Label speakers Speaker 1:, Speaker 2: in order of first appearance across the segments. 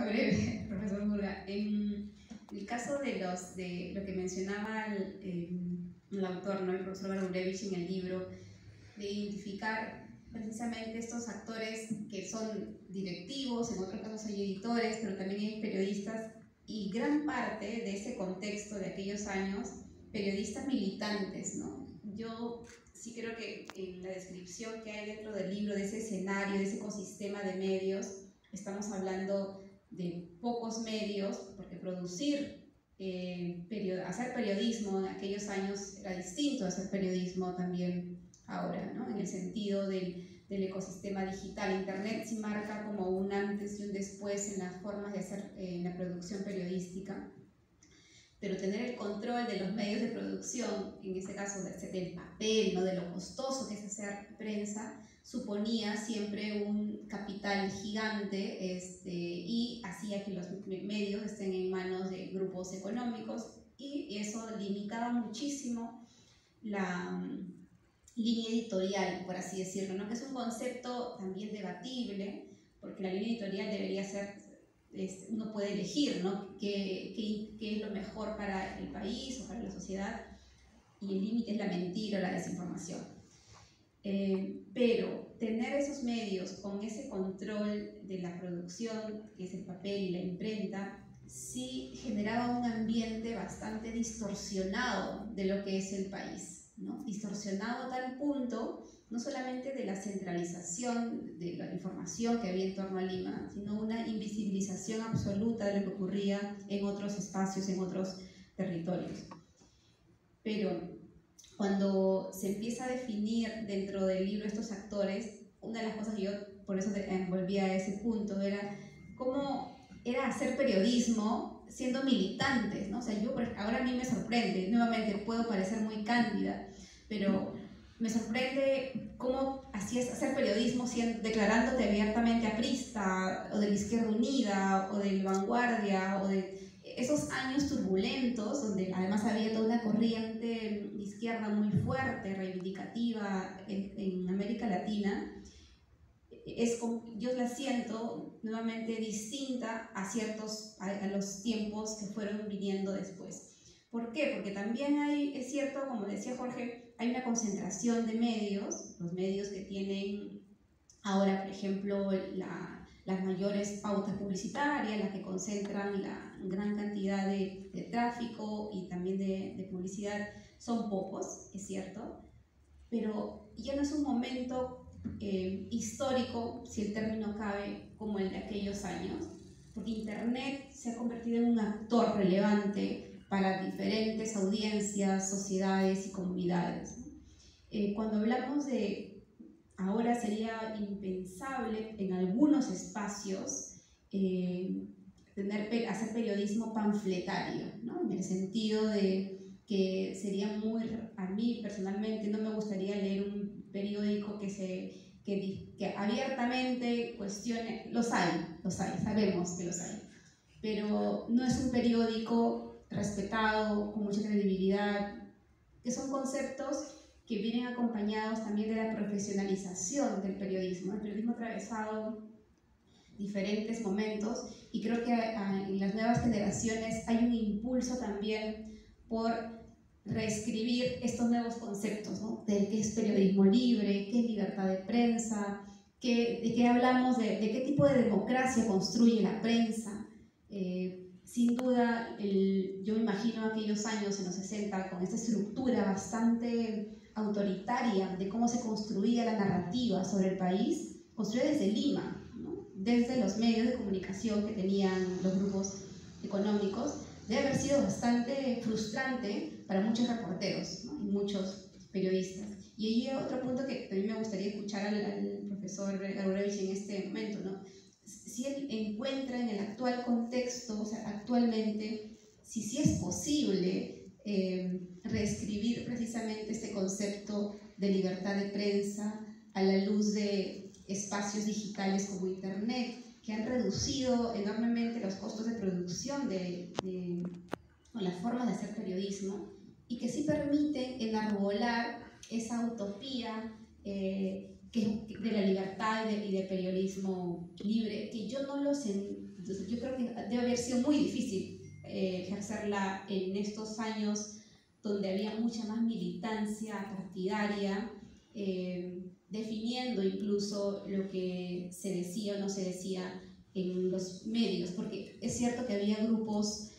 Speaker 1: respuesta breve, profesor Murga. En el caso de lo que mencionaba el autor, ¿no? El profesor Gregorevich en el libro, de identificar precisamente estos actores que son directivos, en otros casos hay editores, pero también hay periodistas, y gran parte de ese contexto de aquellos años, periodistas militantes, ¿no? Yo sí creo que en la descripción que hay dentro del libro, de ese escenario, de ese ecosistema de medios, estamos hablando de pocos medios, porque producir, hacer periodismo en aquellos años era distinto a hacer periodismo también ahora, ¿no? En el sentido del ecosistema digital. Internet sí marca como un antes y un después en las formas de hacer la producción periodística, pero tener el control de los medios de producción, en este caso del papel, ¿no? De lo costoso que es hacer prensa, suponía siempre un capital gigante, y hacía que los medios estén en manos de grupos económicos, y eso limitaba muchísimo la línea editorial, por así decirlo, ¿no? Que es un concepto también debatible, porque la línea editorial debería ser, uno puede elegir, ¿no? qué es lo mejor para el país o para la sociedad, y el límite es la mentira o la desinformación. Pero tener esos medios con ese control de la producción, que es el papel y la imprenta, sí generaba un ambiente bastante distorsionado de lo que es el país, ¿no? Distorsionado a tal punto, no solamente de la centralización de la información que había en torno a Lima, sino una invisibilización absoluta de lo que ocurría en otros espacios, en otros territorios. Pero cuando se empieza a definir dentro del libro estos actores, una de las cosas que yo, por eso volví a ese punto, era cómo era hacer periodismo siendo militantes, ¿no? O sea, ahora a mí me sorprende, nuevamente puedo parecer muy cándida, pero me sorprende cómo hacías hacer periodismo declarándote abiertamente aprista, o de la Izquierda Unida, o del Vanguardia, o de esos años turbulentos, donde además había toda una corriente izquierda muy fuerte, reivindicativa en América Latina. Yo la siento nuevamente distinta a los tiempos que fueron viniendo después. ¿Por qué? Porque también es cierto, como decía Jorge, hay una concentración de medios, los medios que tienen ahora, por ejemplo, las mayores pautas publicitarias, las que concentran la gran cantidad de tráfico y también de publicidad, son pocos, es cierto, pero ya no es un momento histórico, si el término cabe, como el de aquellos años, porque Internet se ha convertido en un actor relevante para diferentes audiencias, sociedades y comunidades. Cuando hablamos de ahora, sería impensable en algunos espacios hacer periodismo panfletario, ¿no? En el sentido de que sería a mí personalmente no me gustaría leer un periódico que abiertamente cuestione. Los hay, sabemos que los hay, pero no es un periódico respetado, con mucha credibilidad, que son conceptos que vienen acompañados también de la profesionalización del periodismo. El periodismo ha atravesado diferentes momentos, y creo que en las nuevas generaciones hay un impulso también por reescribir estos nuevos conceptos, ¿no? De qué es periodismo libre, qué es libertad de prensa, de qué hablamos, de qué tipo de democracia construye la prensa. Sin duda, yo imagino aquellos años en los 60 con esta estructura bastante autoritaria de cómo se construía la narrativa sobre el país, construida desde Lima, ¿no? Desde los medios de comunicación que tenían los grupos económicos. Debe haber sido bastante frustrante para muchos reporteros, ¿no? Y muchos periodistas. Y ahí hay otro punto que también me gustaría escuchar al profesor Gregorevich en este momento, ¿no? Si él encuentra en el actual contexto, o sea, actualmente, si es posible reescribir precisamente este concepto de libertad de prensa a la luz de espacios digitales como Internet, que han reducido enormemente los costos de producción o las formas de hacer periodismo, y que sí permiten enarbolar esa utopía de la libertad y del periodismo libre, que yo no lo sé, yo creo que debe haber sido muy difícil ejercerla en estos años donde había mucha más militancia partidaria, definiendo incluso lo que se decía o no se decía en los medios, porque es cierto que había grupos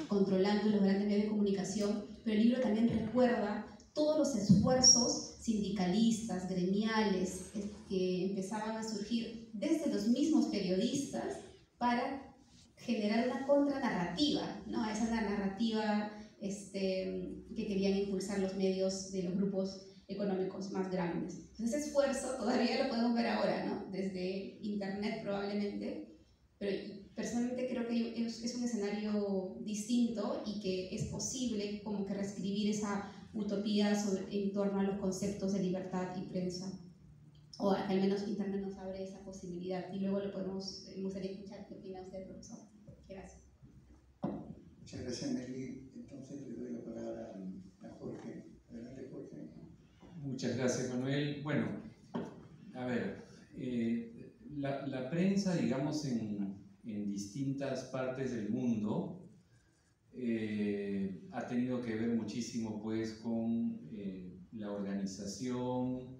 Speaker 1: controlando los grandes medios de comunicación, pero el libro también recuerda todos los esfuerzos sindicalistas, gremiales, que empezaban a surgir desde los mismos periodistas para generar una contranarrativa, ¿no? A esa narrativa que querían impulsar los medios de los grupos económicos más grandes. Entonces ese esfuerzo todavía lo podemos ver ahora, ¿no? Desde internet probablemente, pero personalmente creo que es un escenario distinto y que es posible como que reescribir esa utopía en torno a los conceptos de libertad y prensa, o al menos internet nos abre esa posibilidad y luego lo podemos, me gustaría escuchar qué opina usted, profesor. Gracias.
Speaker 2: Muchas gracias, Nelly. Entonces le doy la palabra a Jorge. Adelante, Jorge.
Speaker 3: Muchas gracias, Manuel. Bueno, a ver, la prensa, digamos, en distintas partes del mundo ha tenido que ver muchísimo, pues, con la organización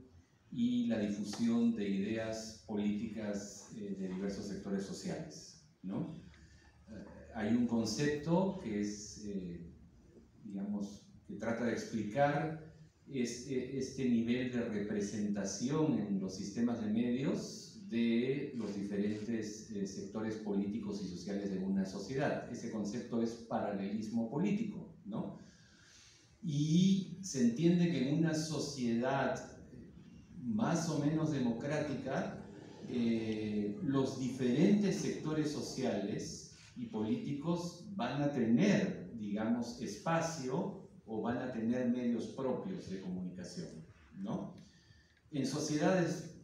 Speaker 3: y la difusión de ideas políticas de diversos sectores sociales, ¿no? Hay un concepto que es, digamos, que trata de explicar este nivel de representación en los sistemas de medios de los diferentes sectores políticos y sociales de una sociedad. Ese concepto es paralelismo político, ¿no? Y se entiende que en una sociedad más o menos democrática, los diferentes sectores sociales y políticos van a tener, digamos, espacio o van a tener medios propios de comunicación, ¿no? En sociedades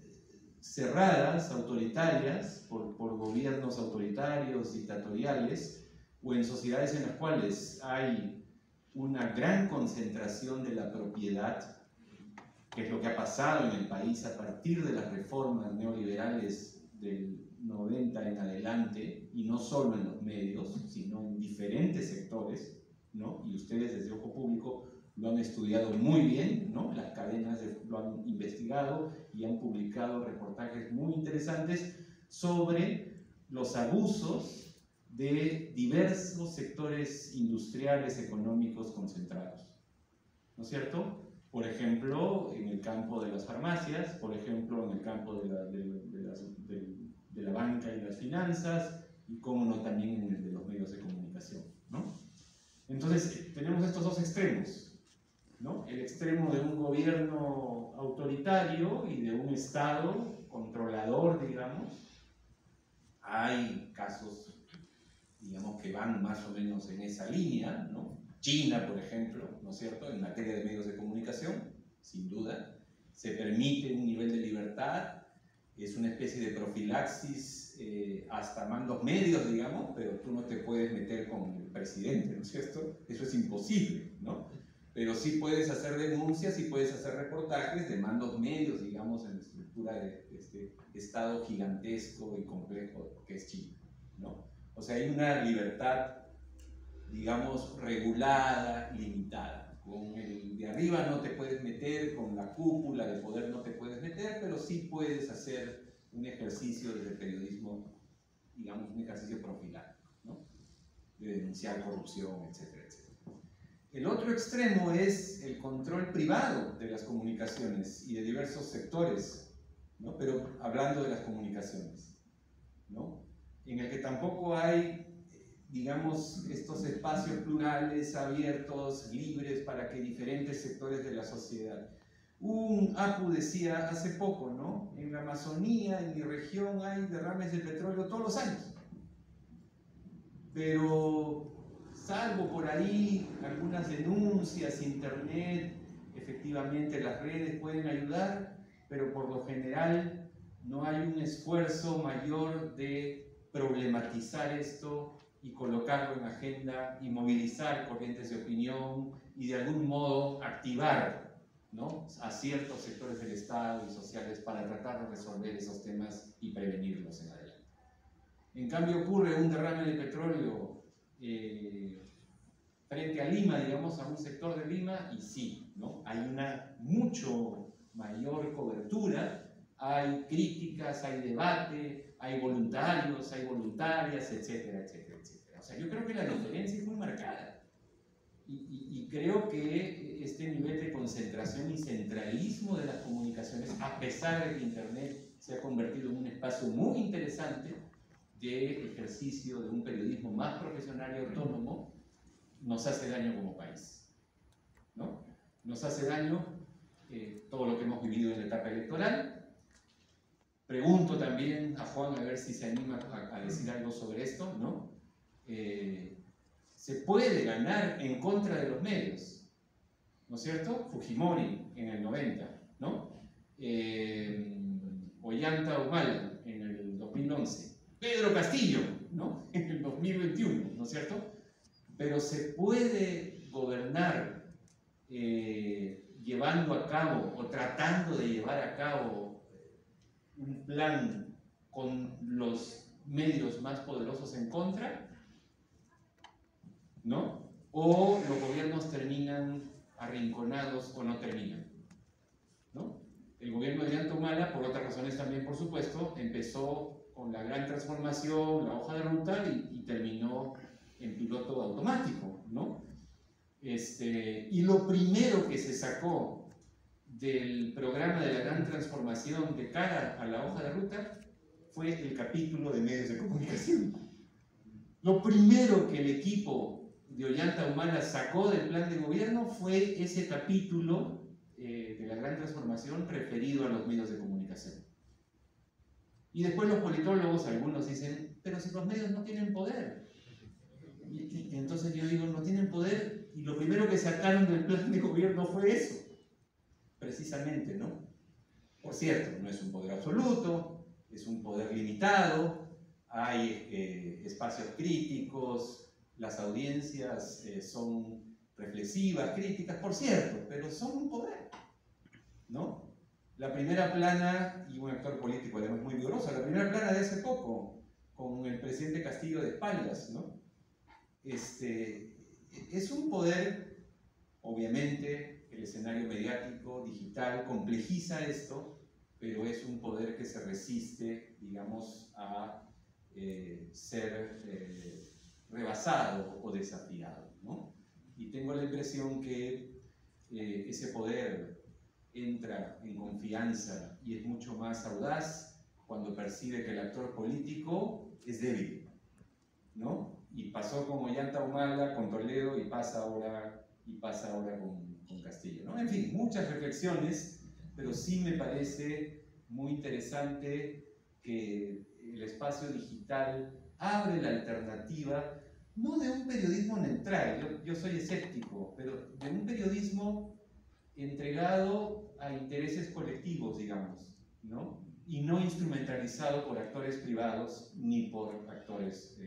Speaker 3: cerradas, autoritarias, por gobiernos autoritarios, dictatoriales, o en sociedades en las cuales hay una gran concentración de la propiedad, que es lo que ha pasado en el país a partir de las reformas neoliberales del 90 en adelante, y no solo en los medios, sino en diferentes sectores, ¿no? Y ustedes desde Ojo Público lo han estudiado muy bien, ¿no? Las cadenas lo han investigado y han publicado reportajes muy interesantes sobre los abusos de diversos sectores industriales, económicos concentrados, ¿no es cierto? Por ejemplo, en el campo de las farmacias, por ejemplo, en el campo de la banca y las finanzas, y cómo no también en el de los medios de comunicación, ¿no? Entonces, tenemos estos dos extremos, ¿no? El extremo de un gobierno autoritario y de un Estado controlador, digamos. Hay casos, digamos, que van más o menos en esa línea, ¿no? China, por ejemplo, ¿no es cierto?, en materia de medios de comunicación, sin duda, se permite un nivel de libertad, es una especie de profilaxis hasta mandos medios, digamos, pero tú no te puedes meter con el presidente, ¿no es cierto? Eso es imposible, ¿no? Pero sí puedes hacer denuncias y puedes hacer reportajes de mandos medios, digamos, en la estructura de este Estado gigantesco y complejo que es China, ¿no? O sea, hay una libertad, digamos, regulada, limitada. Con el de arriba no te puedes meter, con la cúpula de poder no te puedes meter, pero sí puedes hacer un ejercicio desde el periodismo, digamos, un ejercicio profiláctico, ¿no? De denunciar corrupción, etcétera, etcétera. El otro extremo es el control privado de las comunicaciones y de diversos sectores, ¿no? Pero hablando de las comunicaciones, ¿no? En el que tampoco hay, digamos, estos espacios plurales, abiertos, libres para que diferentes sectores de la sociedad. Un Apu decía hace poco, ¿no? En la Amazonía, en mi región, hay derrames de petróleo todos los años. Pero, salvo por ahí algunas denuncias, internet, efectivamente las redes pueden ayudar, pero por lo general no hay un esfuerzo mayor de problematizar esto y colocarlo en agenda y movilizar corrientes de opinión y de algún modo activar, ¿no?, a ciertos sectores del Estado y sociales para tratar de resolver esos temas y prevenirlos en adelante. En cambio ocurre un derrame de petróleo frente a Lima, digamos, a un sector de Lima, y sí, ¿no?, hay una mucho mayor cobertura, hay críticas, hay debate, hay voluntarios, hay voluntarias, etcétera, etcétera, etcétera. O sea, yo creo que la diferencia es muy marcada. Y creo que este nivel de concentración y centralismo de las comunicaciones, a pesar de que Internet se ha convertido en un espacio muy interesante de ejercicio de un periodismo más profesional y autónomo, nos hace daño como país, ¿no? Nos hace daño todo lo que hemos vivido en la etapa electoral. Pregunto también a Juan a ver si se anima a decir algo sobre esto, ¿no? Se puede ganar en contra de los medios, ¿no es cierto? Fujimori en el 90, ¿no? Ollanta Humala en el 2011, Pedro Castillo, ¿no?, en el 2021, ¿no es cierto? Pero se puede gobernar llevando a cabo o tratando de llevar a cabo un plan con los medios más poderosos en contra, ¿no? O los gobiernos terminan arrinconados o no terminan, ¿no? El gobierno de Ollanta Humala, por otras razones también, por supuesto, empezó con la gran transformación, la hoja de ruta, y terminó en piloto automático, ¿no? Y lo primero que se sacó del programa de la gran transformación de cara a la hoja de ruta fue el capítulo de medios de comunicación. Lo primero que el equipo de Ollanta Humala sacó del plan de gobierno fue ese capítulo de la gran transformación referido a los medios de comunicación. Y después los politólogos, algunos dicen, pero si los medios no tienen poder. Y entonces yo digo, no tienen poder, y lo primero que sacaron del plan de gobierno fue eso, precisamente, ¿no? Por cierto, no es un poder absoluto, es un poder limitado, hay espacios críticos, las audiencias son reflexivas, críticas, por cierto, pero son un poder, ¿no? La primera plana, y un actor político además muy vigoroso, la primera plana de hace poco, con el presidente Castillo de espaldas, ¿no? Es un poder, obviamente, el escenario mediático, digital, complejiza esto, pero es un poder que se resiste, digamos, a ser rebasado o desafiado, ¿no? Y tengo la impresión que ese poder entra en confianza y es mucho más audaz cuando percibe que el actor político es débil, ¿no? Y pasó con Ollanta Humala, con Toledo, y pasa ahora con Castillo, ¿no? En fin, muchas reflexiones, pero sí me parece muy interesante que el espacio digital abre la alternativa, no de un periodismo neutral, yo soy escéptico, pero de un periodismo entregado a intereses colectivos, digamos, ¿no? Y no instrumentalizado por actores privados ni por actores